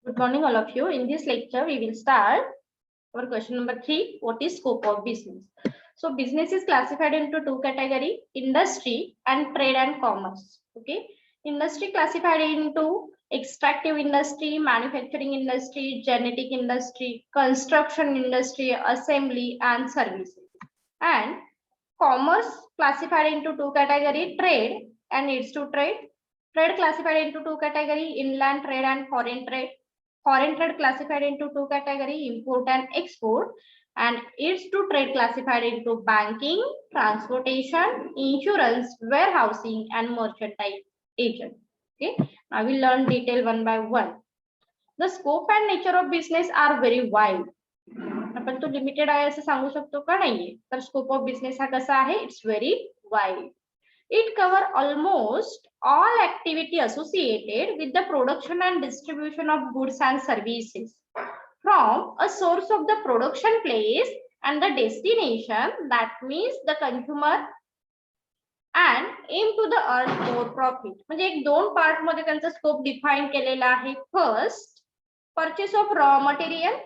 Good morning, all of you. In this lecture, we will start our question number 3. What is scope of business? So, business is classified into two categories: industry and trade and commerce. Okay, industry classified into extractive industry, manufacturing industry, genetic industry, construction industry, assembly, and services. And commerce classified into two categories: trade and needs to trade. Trade classified into two categories: inland trade and foreign trade. Foreign trade classified into two categories: import and export. And it's to trade classified into banking, transportation, insurance, warehousing, and mercantile agent. Okay, now we learn detail one by one. The scope and nature of business are very wide. आपण तो limited आहे असं सांगू शकतो का? नाहीये. तर scope of business हा कसा आहे? It's very wide. It cover almost all activity associated with the production and distribution of goods and services from a source of the production place and the destination, that means the consumer, and aim to the earn more profit. म्हणजे एक दोन part मध्ये त्यांचा scope define केलेला आहे. First, purchase of raw material.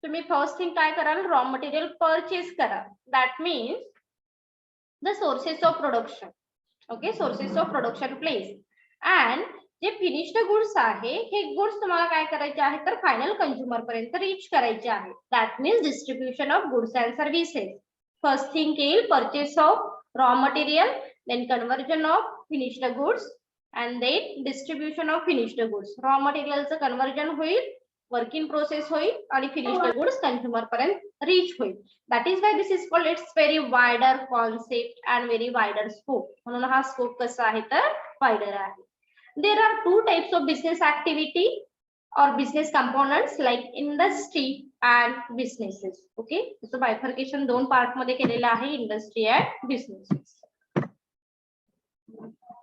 तुम्ही first thing काय कराल? रॉ मटेरियल परचेस करा. That means the sources of production. Okay, sources of production place. And J finished goods आहे, हे गुड्स तुम्हाला काय करायचे आहे? तर फायनल कंझ्युमर पर्यंत रीच करायचे आहे. That means distribution of goods and services. First thing येईल purchase of raw material, then conversion of finished goods, and then distribution of finished goods. Raw मटेरियलचं कन्वर्जन होईल, वर्किंग प्रोसेस होईल आणि finished goods consumer पर्यंत reach होईल. That is why this is called, it's very wider concept and very wider scope. म्हणून हा scope कसा आहे? तर वायडर आहे. There are two types of business activity or business components like industry and businesses. Okay, so bifurcation दोन part मध्ये केलेलं आहे, इंडस्ट्री and businesses.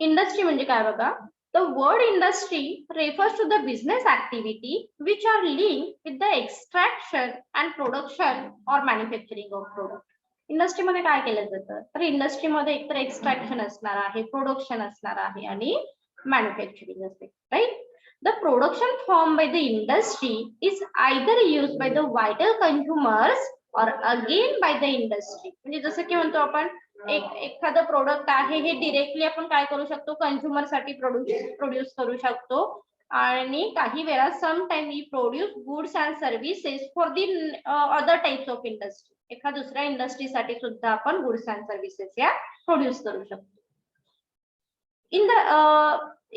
इंडस्ट्री म्हणजे काय बघा? The word industry refers to the business activity which are linked with the extraction and production or manufacturing of product. Industry मध्ये काय केलं जातं? तर इंडस्ट्री मध्ये एकतर एक्सट्रॅक्शन असणार आहे, प्रोडक्शन असणार आहे आणि मॅन्युफॅक्चरिंग असते, right? The production formed by the industry is either used by the vital consumers or again by the industry. म्हणजे जसं की म्हणतो आपण एखादं प्रोडक्ट आहे, हे डिरेक्टली आपण काय करू शकतो? कंझ्युमर साठी प्रोड्यूस करू शकतो. आणि काही वेळा some time we produce goods and services for the other types of industry. एका दुसऱ्या इंडस्ट्रीसाठी सुद्धा आपण गुड्स अँड सर्व्हिसेस या प्रोड्यूस करू शकतो. In the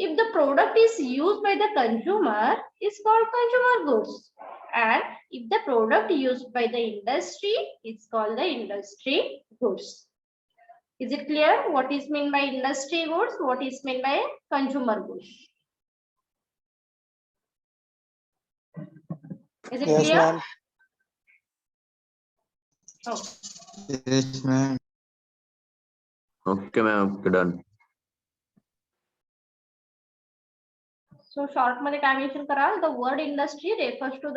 if the product is used by the consumer, is called consumer goods, and if the product used by the industry, it's called the industry goods. Is it clear what is meant by industry goods, what is meant by consumer goods? Is it clear? Ma'am. Oh. Yes, ma'am. Okay, ma'am. Done. So short मध्ये काय mention कराल? The word industry refers to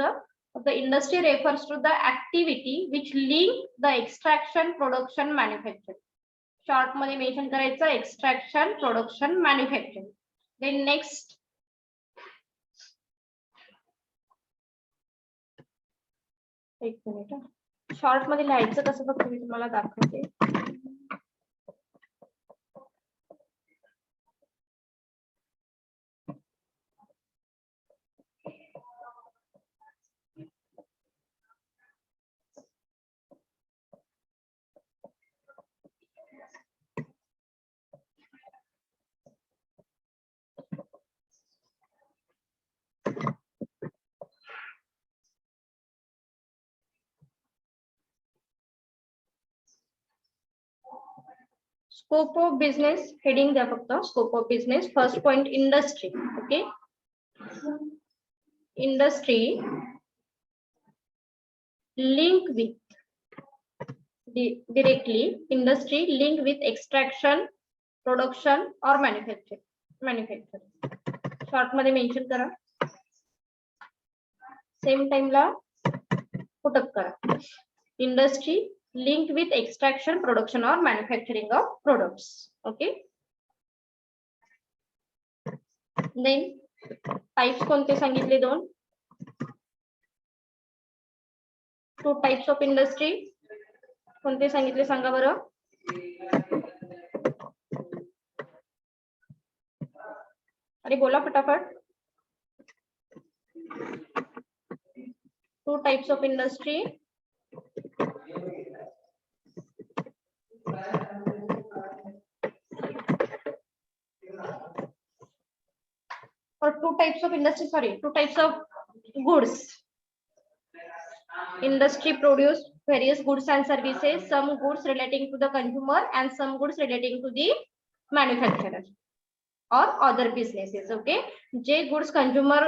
the activity which link the extraction, production, manufacturing. Short मध्ये mention करायचं extraction, production, manufacturing. Then next, एक minute, short मध्ये लिहायचं कसं फक्त मी तुम्हाला दाखवते. स्कोप ऑफ बिझनेस हेडिंग द्या फक्त. Scope of business, first point industry. Okay, industry link with directly, industry link with extraction, production or manufacturing. Short मध्ये मेन्शन करा, सेम टाइमला पुटअप करा. Industry linked with extraction, production or manufacturing of products. Okay, then types कोणते सांगितले? दोन. To types of industry कोणते सांगितले सांगा बरं. अरे बोला फटाफट. To types of industry. or two types of industry, sorry, two types of goods. Industry produce various goods and services, some goods relating to the consumer and some goods relating to the manufacturer or other businesses. Okay, J goods consumer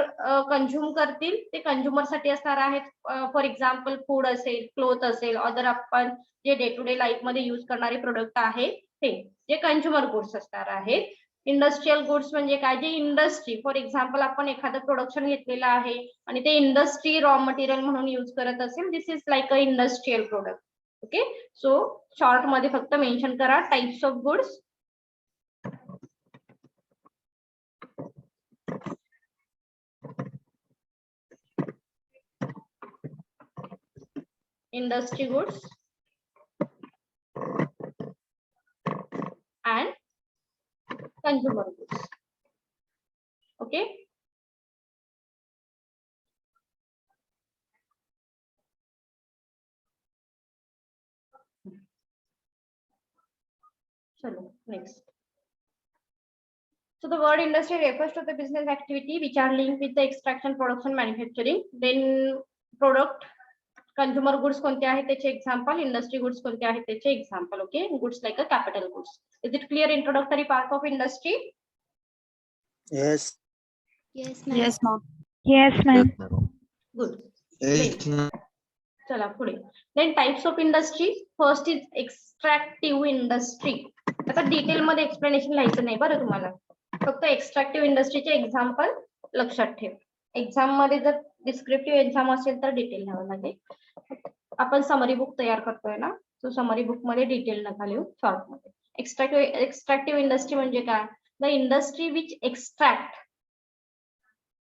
consume करतील ते consumer साठी असणार आहेत. For example food असेल, cloth असेल, other आपण जे day to day life मध्ये use करणारे प्रोडक्ट आहेत ते जे कंझ्युमर गुड्स असणार आहेत. इंडस्ट्रियल गुड्स म्हणजे काय, जे इंडस्ट्री फॉर एक्झाम्पल आपण एखादं प्रोडक्शन घेतलेलं आहे आणि ते इंडस्ट्री रॉ मटेरियल म्हणून यूज करत असेल, this is like a industrial product. Okay, so short मध्ये फक्त मेन्शन करा types of goods. Industry goods and consumer goods. Okay, chalo next. So the word industry refers to the business activity which are linked with the extraction, production, manufacturing. Then product consumer goods कोणते आहेत त्याचे example, industry goods कोणते आहेत त्याचे example. Okay, goods like a capital goods. Is it clear introductory part of industry? Yes. Yes, ma'am. Yes, ma'am. Yes, ma'am. Good. Yes, ma'am. चला पुढे. Then types of industry. First is extractive industry. आता detail मध्ये explanation लिहायचं नाही बरं तुम्हाला, फक्त एक्स्ट्रॅक्टिव्ह इंडस्ट्रीचे example लक्षात ठेव. एक्झाम मध्ये जर डिस्क्रिप्टिव्ह एक्झाम असेल तर डिटेल लिहावं लागेल. आपण समरी बुक तयार करतोय ना, सो समरी बुक मध्ये डिटेल नका लिहू, शॉर्ट मध्ये. एक्स्ट्रॅक्टिव्ह इंडस्ट्री म्हणजे काय, the industry which extract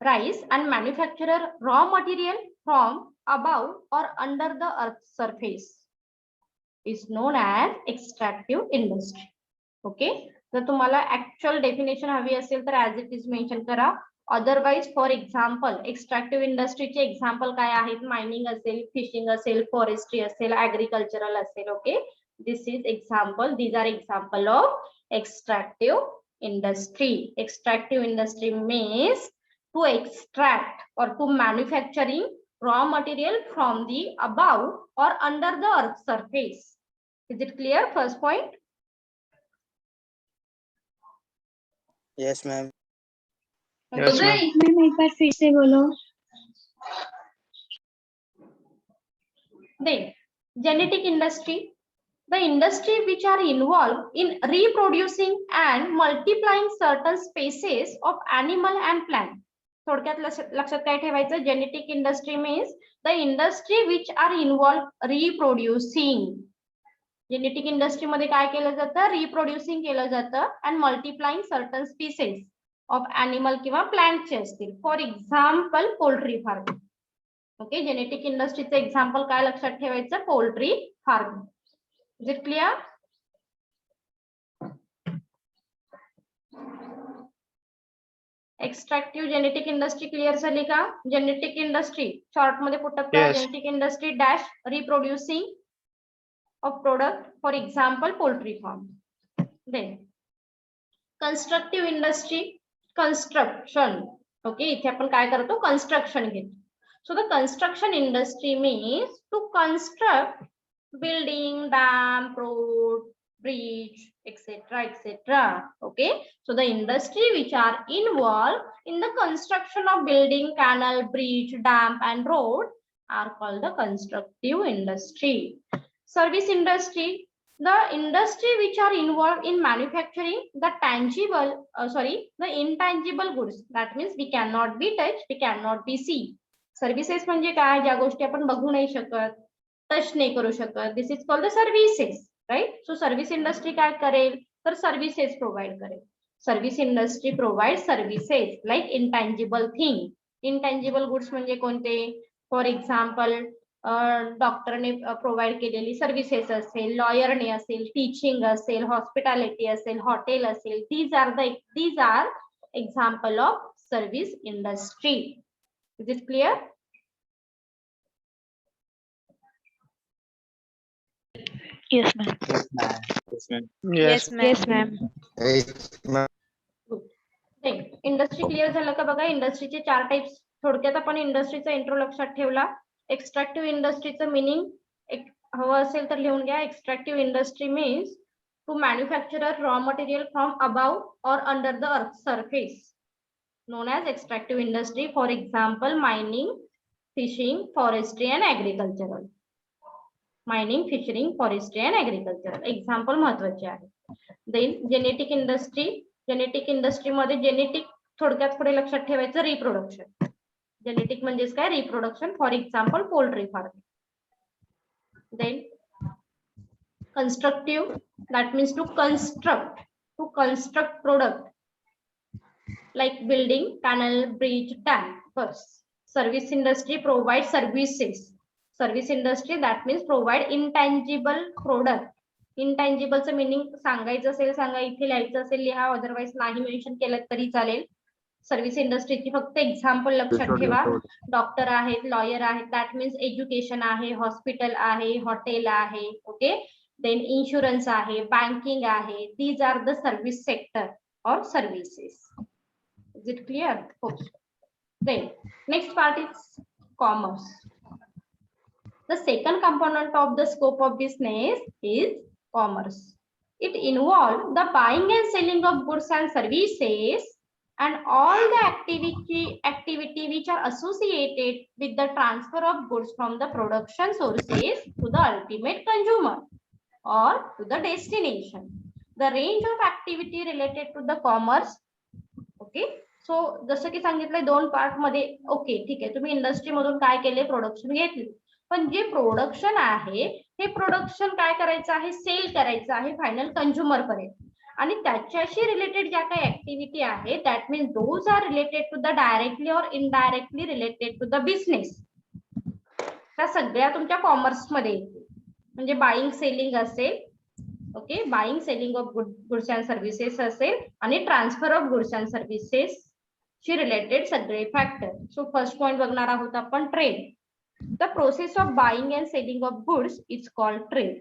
rice and manufacturer raw material from above or under the earth surface is known as extractive industry. Okay, जर तुम्हाला ऍक्च्युअल डेफिनेशन हवी असेल तर ऍज इट इज मेन्शन करा. अदरवाइज फॉर एक्झाम्पल एक्स्ट्रॅक्टिव्ह इंडस्ट्रीचे एक्झाम्पल काय आहेत, mining असेल, fishing असेल, फॉरेस्ट्री असेल, ऍग्रिकल्चरल असेल. Okay, this is example, these are example of extractive industry. Extractive industry means to extract or to manufacturing raw material from the above or under the earth surface. Is it clear? First point. Yes, ma'am. Yes, ma'am. Ma'am एक बार फिर से बोलो. Then genetic industry, the industry which are involved in reproducing and multiplying certain species of animal and plant. थोडक्यात लक्षात काय ठेवायचं, genetic industry means the industry which are involve reproducing. Genetic industry मध्ये काय केलं जातं, रिप्रोड्युसिंग केलं जातं and multiplying certain species of animal किंवा प्लांटचे असतील. For example poultry farming. Okay, genetic इंडस्ट्रीचं एक्झाम्पल काय लक्षात ठेवायचं, poultry farming. Is it clear? Extractive genetic industry clear झाली का? जेनेटिक इंडस्ट्री शॉर्ट मध्ये पुटअप करा. Yes. Genetic industry dash reproducing of product, for example poultry farm. Then constructive industry, construction. Okay, इथे आपण काय करतो, कन्स्ट्रक्शन घेतो. So the construction industry means to construct building, dam, road, bridge, etc. Okay, so the industry which are involved in the construction of building, canal, bridge, dam and road are called the constructive industry. Service industry, the industry which are involved in manufacturing the the intangible goods, that means we cannot be touched, we cannot be seen. Services म्हणजे काय, ज्या गोष्टी आपण बघू नाही शकत, touch नाही करू शकत, this is called the services. Right, so service industry काय करेल तर सर्व्हिसेस प्रोव्हाइड करेल. Service industry provide services like intangible thing. Intangible goods म्हणजे कोणते, फॉर एक्झाम्पल डॉक्टरने प्रोव्हाइड केलेली सर्व्हिसेस असेल, लॉयरने असेल, टीचिंग असेल, हॉस्पिटॅलिटी असेल, हॉटेल असेल, these are example of service industry. Is it clear? Yes, ma'am. Yes, ma'am. Yes, ma'am. Yes, ma'am. Yes, ma'am. Industry clear झालं का बघा. इंडस्ट्रीचे 4 टाइप्स थोडक्यात आपण इंडस्ट्रीचा इंट्रो लक्षात ठेवला. एक्स्ट्रॅक्टिव्ह इंडस्ट्रीचं मिनिंग हवं असेल तर लिहून घ्या. Extractive industry means to manufacture raw material from above और under the earth surface known as extractive industry. For example, mining, fishing, forestry and agricultural. Mining, fishing, forestry and agricultural. Example महत्वाचे आहे. Then genetic industry. Genetic industry मध्ये genetic थोडक्यात पुढे लक्षात ठेवायचं reproduction. Genetic म्हणजेच काय reproduction. For example poultry farming. Then constructive, that means to construct product like building, tunnel, bridge, dam. First, service industry provides services. Service industry, that means provide intangible product. Intangible चं meaning सांगायचं असेल सांगा, इथे लिहायचं असेल लिहा, otherwise नाही mention केलं तरी चालेल. सर्व्हिस इंडस्ट्रीची फक्त एक्झाम्पल लक्षात ठेवा. डॉक्टर आहेत, लॉयर आहेत, दॅट मीन्स एज्युकेशन आहे, हॉस्पिटल आहे, हॉटेल आहे. ओके. देन इन्शुरन्स आहे, बँकिंग आहे. These are the service sector और services. Is it clear? Okay. Then next part is commerce. The second component of the scope of business is commerce. It involves the buying and selling of goods and services and all the activity which are associated with the transfer of goods from the production sources to the ultimate consumer or to the destination. The range of activity related to the commerce. Okay. So जसं की सांगितलंय 2 part मध्ये. Okay ठीक आहे, तुम्ही industry मधून काय केले, प्रोडक्शन घेतले, पण जे प्रोडक्शन आहे हे प्रोडक्शन काय करायचं आहे, सेल करायचं आहे फायनल कंझ्युमर पर्यंत. आणि त्याच्याशी रिलेटेड ज्या काही ऍक्टिव्हिटी आहे that means those are related to the directly और indirectly related to the business. त्या सगळ्या तुमच्या कॉमर्स मध्ये येतील. म्हणजे बाईंग सेलिंग असेल. Okay. Buying selling of goods and services असेल आणि transfer of goods and services शी रिलेटेड सगळे फॅक्टर. सो फर्स्ट पॉइंट बघणार आहोत आपण trade. The process of buying and selling of goods is called trade.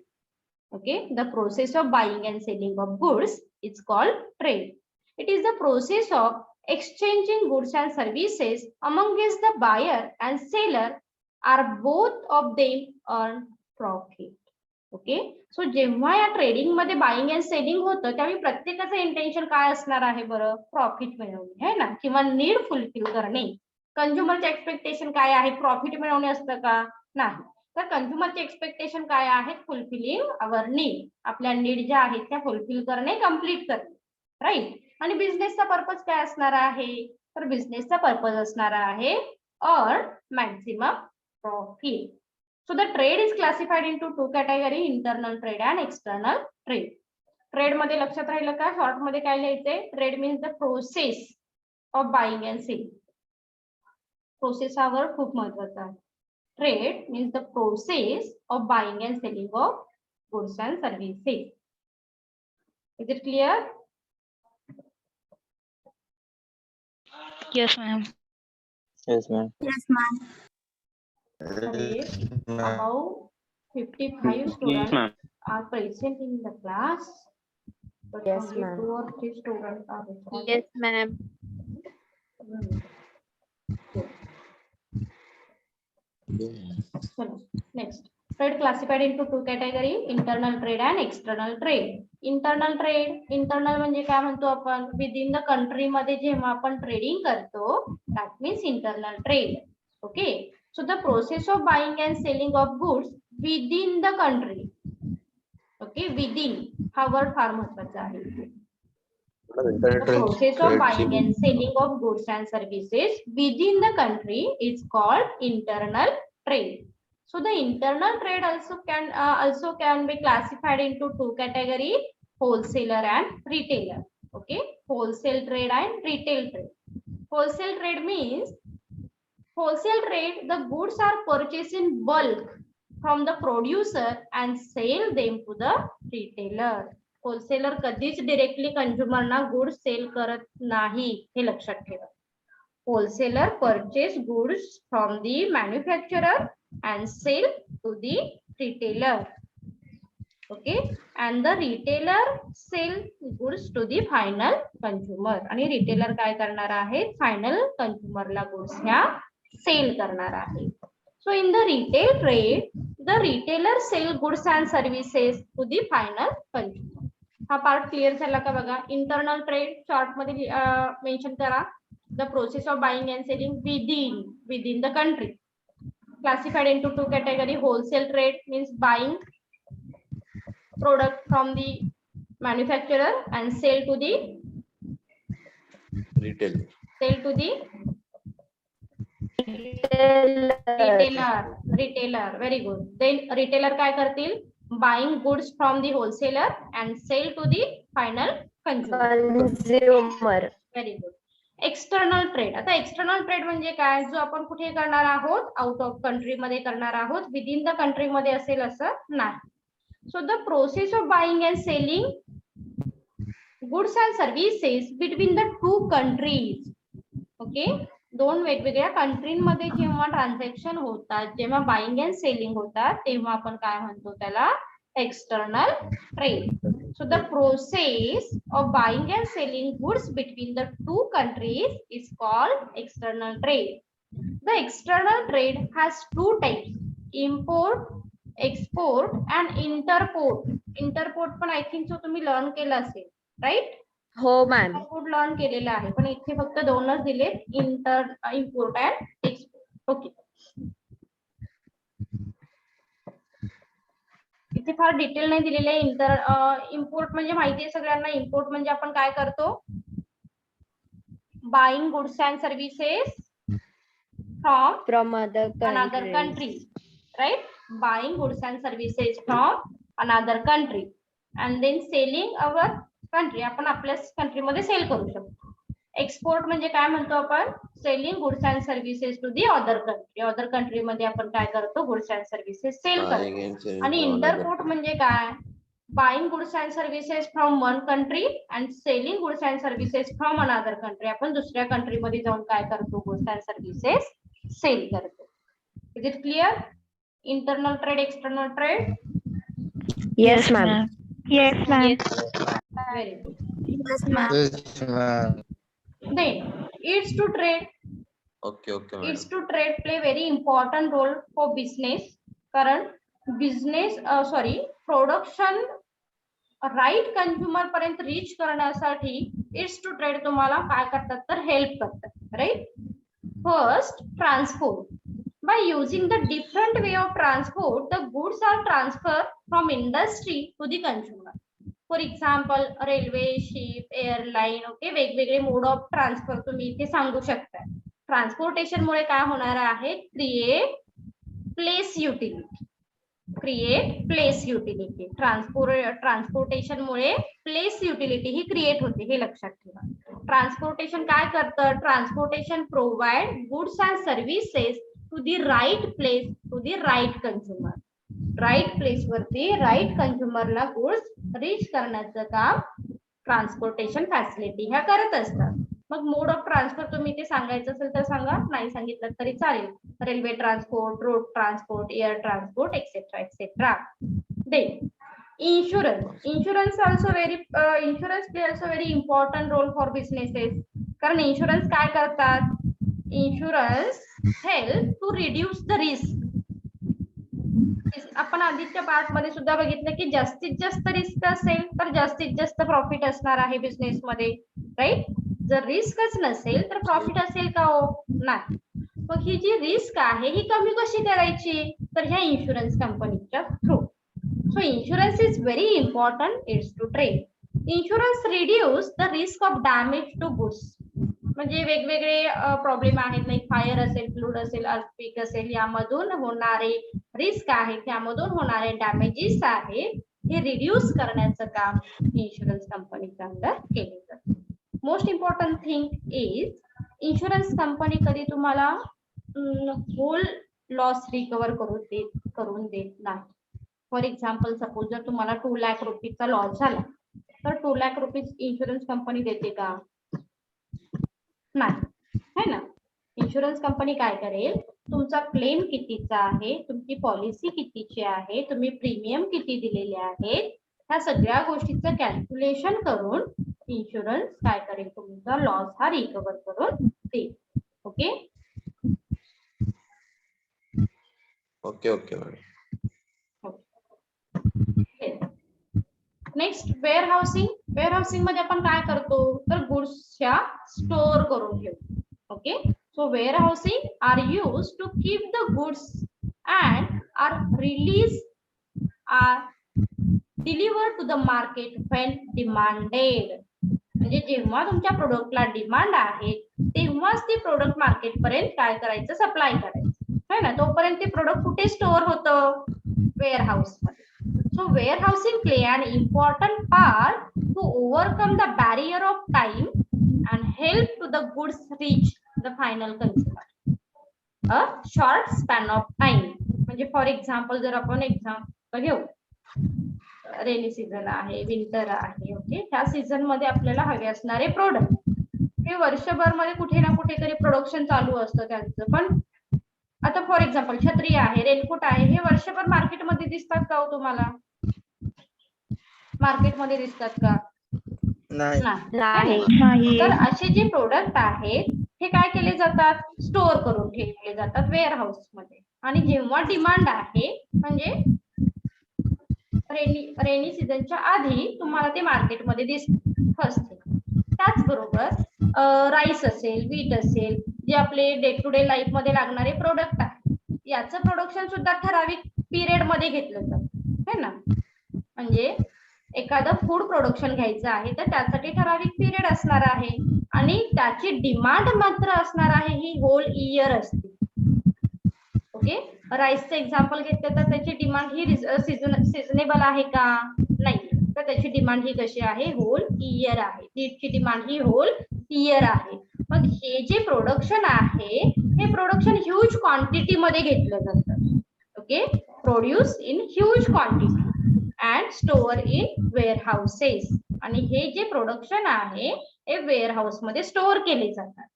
Okay. The process of buying and selling of goods is called trade. It is the process of exchanging goods and services amongst the buyer and seller are both of them earn profit. Okay. So जेव्हा या trading मध्ये buying and selling होतं त्यावेळी प्रत्येकाचं intention काय असणार आहे बरं, प्रॉफिट मिळवणे आहे ना, किंवा नीड फुलफिल करणे. कंझ्युमरचे एक्सपेक्टेशन काय आहे, प्रॉफिट मिळवणे असतं का, नाही. तर कंझ्युमरचे एक्सपेक्टेशन काय आहेत, फुलफिलिंग अवर नीड. आपल्या नीड ज्या आहेत त्या फुलफिल करणे, कम्प्लीट करणे. राईट. आणि बिझनेसचा पर्पज काय असणार आहे, तर बिझनेसचा पर्पज असणार आहे earn maximum profit. So the trade is classified into 2 category, internal trade and external trade. Trade मध्ये लक्षात राहिलं का, शॉर्ट मध्ये काय लिहायचंय, trade means the process of buying and selling. Process हा वर्ड खूप महत्वाचा आहे. Trade means the process of buying and selling of goods and services. Is it clear? Yes, ma'am. Yes, ma'am. Yes, ma'am. About 55 students are present in the class, but Yes, only ma'am. 2 or 3 students are responding. Yes, ma'am. So next, trade classified into 2 category, internal trade and external trade. Internal trade, internal म्हणजे काय म्हणतो आपण, within the country मध्ये जेव्हा आपण trading करतो that means internal trade. Okay. So the process of buying and selling of goods within the country. Okay, within हा word फार महत्वाचा आहे. The process of buying and selling of goods and services within the country is called internal trade. So the internal trade also can be classified into 2 category, wholesaler and retailer. Okay, wholesale trade and retail trade. Wholesale trade means wholesale trade, the goods are purchased in bulk from the producer and sell them to the retailer. Wholesaler कधीच directly कंझ्युमरना goods sell करत नाही, हे लक्षात ठेवा. Wholesaler purchase goods from the manufacturer and sell to the retailer. Okay, and the retailer sell goods to the final consumer. आणि retailer काय करणार आहे, फायनल कंझ्युमरला गुड्स ह्या सेल करणार आहे. So in the retail trade, the retailer sell goods and services to the final consumer. हा part clear झाला का बघा. इंटरनल ट्रेड शॉर्ट मध्ये मेन्शन करा. The process of buying and selling within the country. Classified into two category. Wholesale trade means buying product from the manufacturer and sell to the retailer. Very good. Then retailer काय करतील, buying goods from the wholesaler and sell to the final consumer. Very good. External trade. आता external trade म्हणजे काय, जो आपण कुठे करणार आहोत, आउट ऑफ कंट्री मध्ये करणार आहोत, विदिन द कंट्री मध्ये असेल असं नाही. सो the process of buying and selling goods and services between the two countries. Okay, दोन वेगवेगळ्या कंट्रीमध्ये जेव्हा ट्रान्झॅक्शन होतात, जेव्हा बाइंग अँड सेलिंग होतात, तेव्हा आपण काय म्हणतो त्याला, external trade. So the process of buying and selling goods between the two countries is called external trade. The external trade has two types, import, export and interport. Interport पण I think so तुम्ही learn केलं असेल, right? हो ma'am. Import learn केलेलं आहे, पण इथे फक्त दोनच दिले, इम्पोर्ट अँड एक्सपोर्ट. ओके, इथे फार डिटेल नाही दिलेले. इम्पोर्ट म्हणजे माहिती आहे सगळ्यांना. इम्पोर्ट म्हणजे आपण काय करतो, buying goods and services from another country, right? Buying goods and services from another country and then selling our country. आपण आपल्याच कंट्रीमध्ये सेल करू शकतो. एक्सपोर्ट म्हणजे काय म्हणतो आपण, selling goods and services to the other country. Other country मध्ये आपण काय करतो, गुड्स अँड सर्व्हिसेस सेल करतो. आणि इंटरपोर्ट म्हणजे काय, buying goods and services from one country and selling goods and services from another country. आपण दुसऱ्या कंट्रीमध्ये जाऊन काय करतो, गुड्स अँड सर्व्हिसेस सेल करतो. Is it clear? Internal trade, external trade. Yes ma'am. Yes, ma'am. Very good. Yes, ma'am. Then it's to trade. Okay, madam. It's to trade play very important role for business. कारण business production right consumer पर्यंत reach करण्यासाठी it's to trade तुम्हाला काय करतात तर help करतात, right? First, transport. By using the different way of transport, the goods are transferred from industry to the consumer. For example, railway, ship, airline. Okay, वेगवेगळे mode of transfer तुम्ही इथे सांगू शकता. ट्रान्सपोर्टेशन मुळे काय होणार आहे, क्रिएट प्लेस युटिलिटी. ट्रान्सपोर्टेशन मुळे प्लेस युटिलिटी ही क्रिएट होते, हे लक्षात ठेवा. ट्रान्सपोर्टेशन काय करतं, transportation provide goods and services to the right place to the right consumer. Right place वरती राईट कंझ्युमरला गुड्स रीच करण्याचं काम ट्रान्सपोर्टेशन फॅसिलिटी ह्या करत असतात. मग मोड ऑफ ट्रान्सफर तुम्ही ते सांगायचं असेल तर सांगा, नाही सांगितलं तरी चालेल. Railway transport, road transport, air transport, etcetera etcetera. Then insurance play also very important role for businesses. कारण इन्शुरन्स काय करतात, insurance help to reduce the risk. आपण आधीच्या पार्ट मध्ये सुद्धा बघितलं की जास्तीत जास्त रिस्क असेल तर जास्तीत जास्त प्रॉफिट असणार आहे बिझनेस मध्ये, राईट? जर रिस्कच नसेल तर प्रॉफिट असेल का हो, नाही. मग ही जी रिस्क आहे ही कमी कशी करायची, तर ह्या इन्शुरन्स कंपनीच्या through. So insurance is very important. It's to trade. Insurance reduce the risk of damage to goods. म्हणजे वेगवेगळे प्रॉब्लेम आहेत, लाईक फायर असेल, फ्लूड असेल, अर्थक्वेक असेल, यामधून होणारे रिस्क आहेत, त्यामधून होणारे डॅमेजेस आहेत, हे रिड्यूस करण्याचं काम इन्शुरन्स कंपनीच्या अंडर केले जाते. Most important thing is insurance company कधी तुम्हाला होल लॉस रिकवर करून देत नाही. फॉर एक्झाम्पल सपोज जर तुम्हाला 2 लाख रुपीजचा लॉस झाला तर 2 लाख रुपीज इन्शुरन्स कंपनी देते का? नाही, है ना. इन्शुरन्स कंपनी काय करेल, तुमचा क्लेम कितीचा आहे, तुमची पॉलिसी कितीची आहे, तुम्ही प्रीमियम किती दिलेले आहेत, ह्या सगळ्या गोष्टीचं कॅल्क्युलेशन करून इन्शुरन्स काय करेल, तुमचा लॉस हा रिकवर करून देईल. Okay. Okay okay madam. Next warehousing. Warehousing मध्ये आपण काय करतो तर गुड्सच्या स्टोअर करून ठेवतो. Okay. So warehousing are use to keep the goods and are release or deliver to the market when demanded. म्हणजे जेव्हा तुमच्या प्रोडक्टला डिमांड आहे तेव्हाच ते प्रोडक्ट मार्केट पर्यंत काय करायचं, सप्लाय करायचं, है ना. तोपर्यंत ते प्रोडक्ट कुठे स्टोअर होतं, वेअर हाऊस मध्ये. So warehousing play an important part to overcome the barrier of time and help to the goods reach the final consumer. A short span of time. म्हणजे for example जर आपण example घेऊ, rainy season आहे, winter आहे, okay. त्या season मध्ये आपल्याला हवे असणारे प्रोडक्ट हे वर्षभर मध्ये कुठे ना कुठेतरी प्रोडक्शन चालू असतं त्यांचं. पण आता फॉर एक्झाम्पल छत्री आहे, रेनकोट आहे, हे वर्षभर मार्केटमध्ये दिसतात का हो तुम्हाला? मार्केटमध्ये दिसतात का? नाही. नाही. तर असे जे प्रोडक्ट आहेत हे काय केले जातात, स्टोअर करून ठेवले जातात वेअर हाऊस मध्ये. आणि जेव्हा डिमांड आहे म्हणजे रेनी सीझनच्या आधी तुम्हाला ते मार्केटमध्ये दिसत असते. त्याचबरोबर राईस असेल, व्हीट असेल, जे आपले डे टू डे लाईफ मध्ये लागणारे प्रोडक्ट आहेत, याचं प्रोडक्शन सुद्धा ठराविक पिरियड मध्ये घेतलं जातं, है ना. म्हणजे एखादं फूड प्रोडक्शन घ्यायचं आहे तर त्यासाठी ठराविक पिरियड असणार आहे आणि त्याची डिमांड मात्र असणार आहे ही होल इयर असते. ओके. राईसचं एक्झाम्पल घेतलं तर त्याची डिमांड ही सीझनेबल आहे का? नाही. तर त्याची डिमांड ही कशी आहे, होल इयर आहे. व्हीटची डिमांड ही होल इयर आहे. मग हे जे प्रोडक्शन आहे हे प्रोडक्शन ह्यूज क्वांटिटी मध्ये घेतलं जातं. Okay. Produce in huge quantity and store in warehouses. आणि हे जे प्रोडक्शन आहे हे वेअर हाऊस मध्ये स्टोअर केले जातात.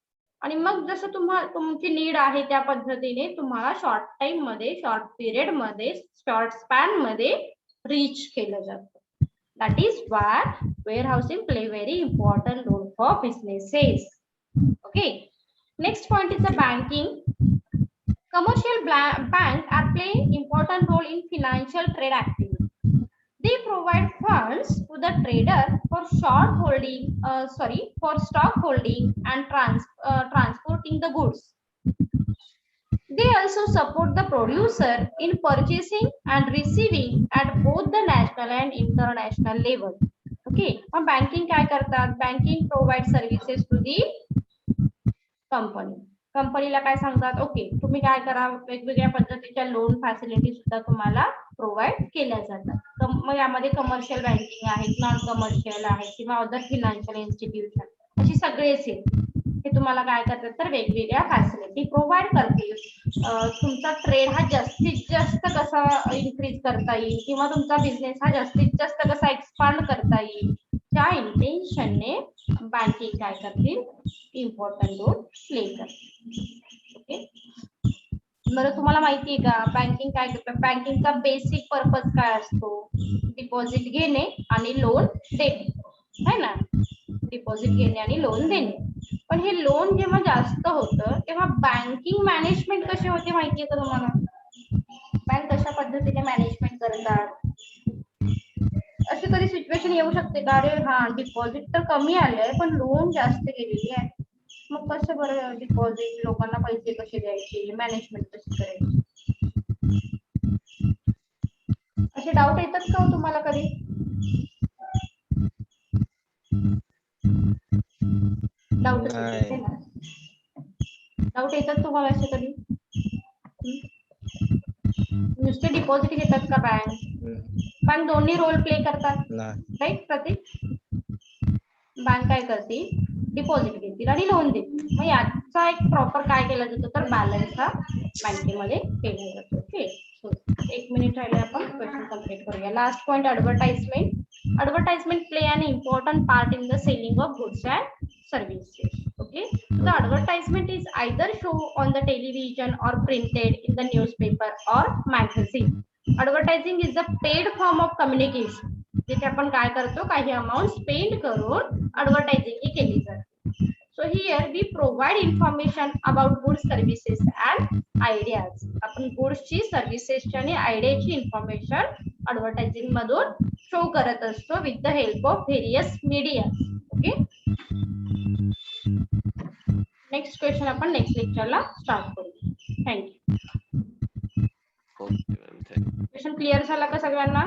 आणि मग जसं तुमची नीड आहे त्या पद्धतीने तुम्हाला शॉर्ट टाइम मध्ये, शॉर्ट पिरियड मध्ये, शॉर्ट स्पॅन मध्ये रीच केलं जातं. That is why warehousing play very important role for businesses. Okay. Next point is the banking. Commercial bank are playing important role in financial trade activity. They provide funds to the trader for for stock holding and transporting the goods. They also support the producer in purchasing and receiving at both the national and international level. Okay. मग banking काय करतात? Banking provide services to the company. कंपनीला काय सांगतात, okay तुम्ही काय करा, वेगवेगळ्या पद्धतीच्या लोन फॅसिलिटी सुद्धा तुम्हाला प्रोव्हाइड केल्या जातात. मग यामध्ये कमर्शियल बँकिंग आहे, नॉन कमर्शियल आहे किंवा अदर फिनान्शियल इन्स्टिट्यूशन अशी सगळेच हे तुम्हाला काय करतात तर वेगवेगळ्या फॅसिलिटी प्रोव्हाइड करतील. तुमचा ट्रेड हा जास्तीत जास्त कसा इन्क्रीज करता येईल किंवा तुमचा बिझनेस हा जास्तीत जास्त कसा एक्सपांड करता येईल त्या इंटेन्शनने बँकिंग काय करतील, इम्पॉर्टंट रोल प्ले करतील. ओके. बरं तुम्हाला माहिती आहे का बँकिंग काय करतं? बँकिंगचा बेसिक पर्पज काय असतो? डिपॉझिट घेणे आणि लोन देणे, है ना. डिपॉझिट घेणे आणि लोन देणे. पण हे लोन जेव्हा जास्त होतं तेव्हा बँकिंग मॅनेजमेंट कशी होते माहिती आहे का तुम्हाला? बँक कशा पद्धतीने मॅनेजमेंट करतात? अशी कधी सिच्युएशन येऊ शकते का, अरे हा डिपॉझिट तर कमी आलंय पण लोन जास्त गेलेली आहे, मग कसं बरं डिपॉझिट लोकांना पैसे कसे द्यायचे, मॅनेजमेंट कशी करायची? असे डाऊट येतात का तुम्हाला कधी? डाऊट येतात तुम्हाला असे कधी? नुसते डिपॉझिट घेतात का बँक? बँक दोन्ही रोल प्ले करतात, राईट प्रतीक? बँक काय करते, डिपॉझिट घेतील आणि लोन देतील. मग याचा एक प्रॉपर काय केलं केला जातो तर बॅलन्स हा बँकेमध्ये केला जातो. ओके, सो 1 मिनिट राहिले, आपण क्वेश्चन कम्प्लीट करूया. Last point, advertisement. Advertisement play an important part in the selling of goods and services. Okay, the advertisement is either shown on the television or printed in the newspaper or magazine. Advertising is a paid form of communication. जिथे आपण काय करतो, काही amount spend करून advertising ही केली जाते. So here we provide information about goods, services and ideas. आपण गुड्सची, सर्व्हिसेसची आणि आयडियाची इन्फॉर्मेशन ऍडव्हर्टायझिंग मधून शो करत असतो with the help of various media. Okay, next question आपण नेक्स्ट लेक्चरला स्टार्ट करू. Thank you. Okay ma'am, thank you. Question clear झाला का सगळ्यांना?